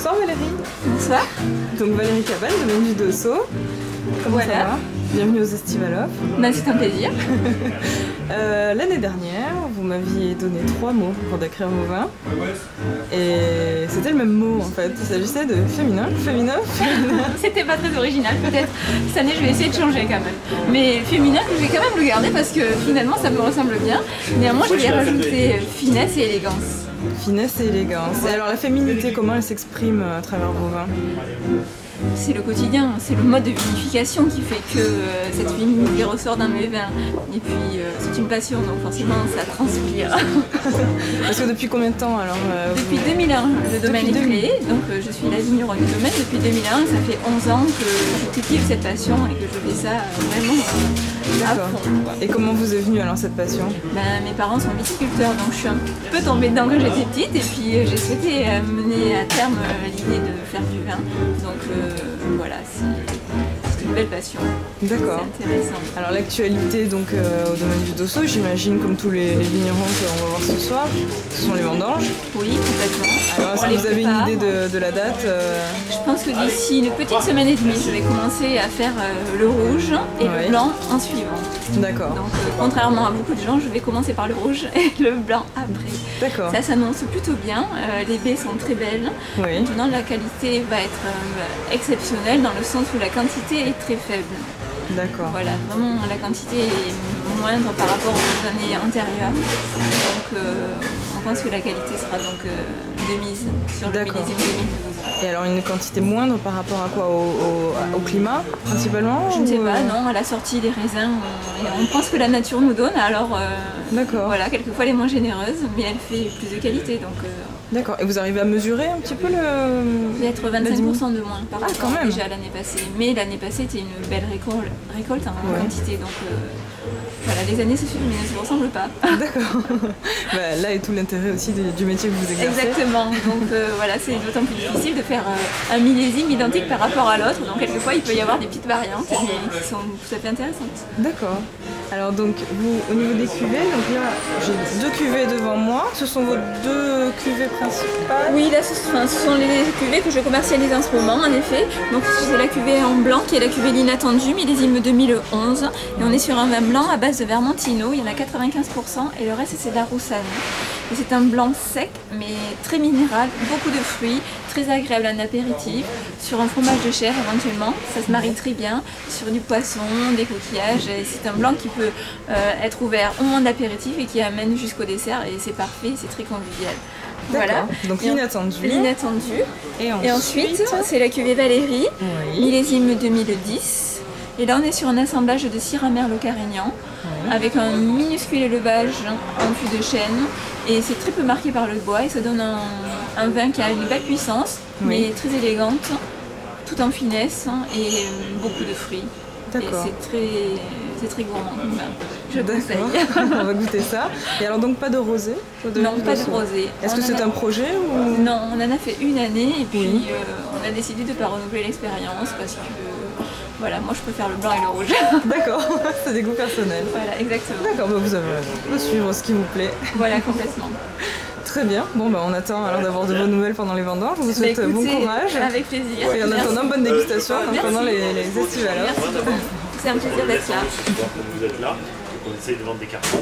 Bonsoir Valérie. Bonsoir. Donc Valérie Cabane, domaine du Dosso. Comment ça va? Bienvenue aux Estivalov. C'est un plaisir. L'année dernière, vous m'aviez donné 3 mots pour décrire vos vins. Et c'était le même mot en fait. Il s'agissait de féminin, féminin, féminin. C'était pas très original peut-être. Cette année je vais essayer de changer quand même. Mais féminin, je vais quand même le garder parce que finalement ça me ressemble bien. Néanmoins je vais y rajouter finesse et élégance. Finesse et élégance. Et alors la féminité, comment elle s'exprime à travers vos vins? C'est le quotidien, c'est le mode de vinification qui fait que cette féminité ressort dans mes vins. Et puis c'est une passion, donc forcément ça transpire. Parce que depuis combien de temps alors Depuis 2001, le domaine est créé, donc je suis la vigneronne du domaine depuis 2001. Ça fait 11 ans que je cultive cette passion et que je fais ça vraiment à fond. Et comment vous est venue alors cette passion? Mes parents sont viticulteurs, donc je suis un peu tombée dedans quand j'étais petite et puis j'ai souhaité mener à terme l'idée de faire du vin. Donc voilà, c'est une belle passion. D'accord. C'est intéressant. Alors l'actualité donc au domaine du Dosso, j'imagine comme tous les vignerons qu'on va voir ce soir, ce sont les vendanges. Oui, complètement. Alors est-ce que vous avez une idée de la date? Je pense que d'ici une petite semaine et demie, je vais commencer à faire le rouge et le blanc en suivant. D'accord. Donc contrairement à beaucoup de gens, je vais commencer par le rouge et le blanc après. D'accord. Ça s'annonce plutôt bien, les baies sont très belles. Oui. Maintenant la qualité va être exceptionnelle dans le sens où la quantité est très faible. D'accord. Voilà, vraiment la quantité est moindre par rapport aux années antérieures. Donc on pense que la qualité sera donc de mise sur le millésime 2012. Et alors une quantité moindre par rapport à quoi? Au climat principalement? Je ne sais pas, non, à la sortie des raisins, on pense que la nature nous donne, alors voilà, quelquefois elle est moins généreuse, mais elle fait plus de qualité. Donc, d'accord, et vous arrivez à mesurer un petit peu le... Peut-être 25% de moins par rapport quand même. déjà l'année passée. Mais l'année passée c'était une belle récolte en quantité, donc voilà, les années se ressemblent pas. D'accord. Là est tout l'intérêt aussi du métier que vous exercez. Exactement, donc voilà, c'est d'autant plus difficile de faire un millésime identique par rapport à l'autre, donc quelquefois il peut y avoir des petites variantes qui sont tout à fait intéressantes. D'accord. Alors donc vous, au niveau des cuvées, donc là j'ai 2 cuvées devant moi, ce sont vos 2 cuvées principales? Oui, là ce sont les cuvées que je commercialise en ce moment en effet. Donc c'est la cuvée en blanc qui est la cuvée l'inattendue, millésime 2011, et on est sur un vin blanc à base de Vermentino, il y en a 95% et le reste c'est de la Roussanne. Et c'est un blanc sec mais très minéral, beaucoup de fruits, très agréable en apéritif, sur un fromage de chèvre éventuellement, ça se marie très bien, sur du poisson, des coquillages, et c'est un blanc qui peut être ouvert au moment de l'apéritif et qui amène jusqu'au dessert et c'est parfait, c'est très convivial. Voilà. Donc l'inattendu. L'inattendu. Et ensuite c'est la cuvée Valérie, millésime 2010. Et là on est sur un assemblage de Syrah Merlot Carignan avec un minuscule élevage en fût de chêne et c'est très peu marqué par le bois et ça donne un vin qui a une belle puissance mais très élégante, tout en finesse et beaucoup de fruits. D'accord. Et c'est très gourmand comme vin. Je conseille. On va goûter ça. Et alors donc pas de rosé? Non, pas de rosé. Est-ce que c'est un projet ou... Non, on en a fait une année et puis on a décidé de ne pas renouveler l'expérience parce que voilà, moi je préfère le blanc et le rouge. D'accord, c'est des goûts personnels. Voilà, exactement. D'accord, vous avez raison. Il faut suivre ce qui vous plaît. Voilà, complètement. Très bien, bon on attend alors d'avoir de bonnes nouvelles pendant les vendanges, on vous souhaite bon courage. Avec plaisir. Et en attendant, bonne dégustation pendant les festivals. Merci beaucoup, c'est un plaisir d'être là. Vous êtes là, on essaye de vendre des cartons.